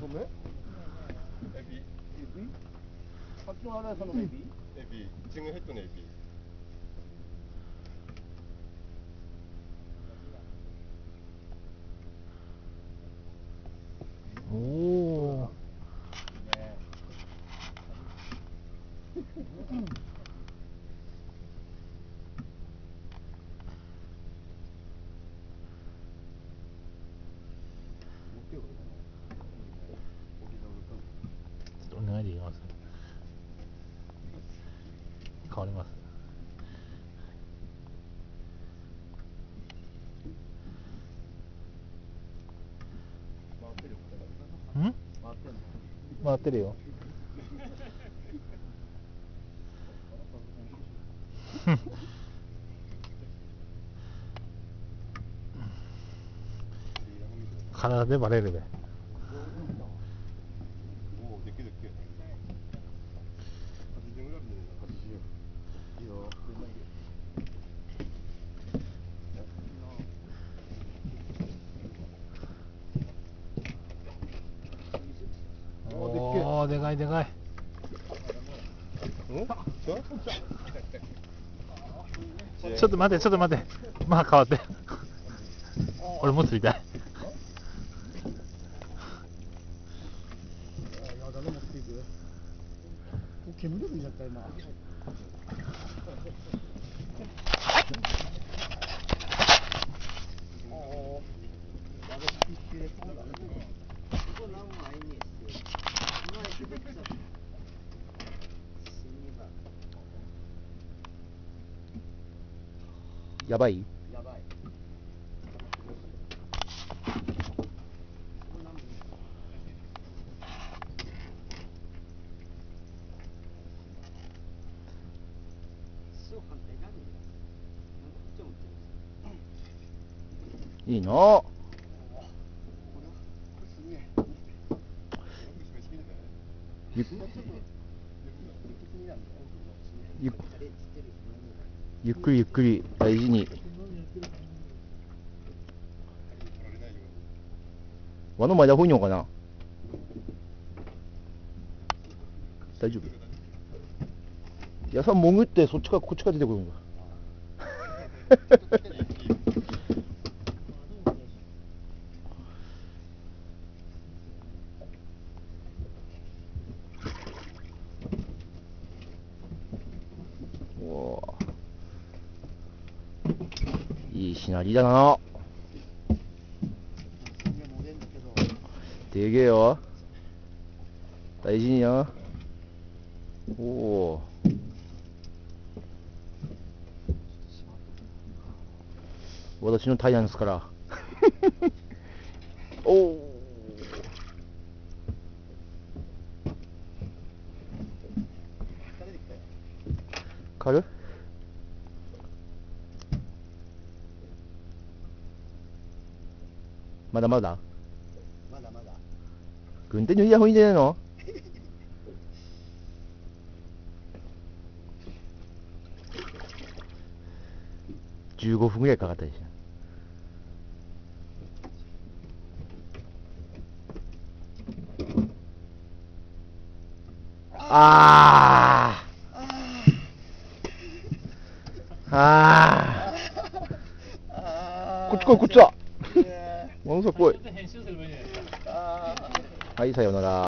놈에? 에비. 에비? 학교 안에서는 에비? 에비. 지금 했던 에비. 오. 네.お願いできます。変わります。ん？回ってるよ。体でバレるべ。おお、でけでけ。80ぐらいで80。いいよ。おー、でかいでかい。ちょっと待って、ちょっと待って。まあ変わって。俺も釣りたい。煙で見ちゃった今。やばい？やばい。いいの？ゆっくりゆっくり大事に。輪の前でほいのかな。大丈夫。いやさ潜ってそっちからこっちから出てくるんだ。おー、いいしなりだな。でけえよ。大事にな。おお。私のタイヤですから。おお。狩る？まだまだ。まだまだ。軍手にイヤホン入れないの？15分ぐらいかかったでしょ。ああ。こっち来いこっちだ。ものすごい。はい、さようなら。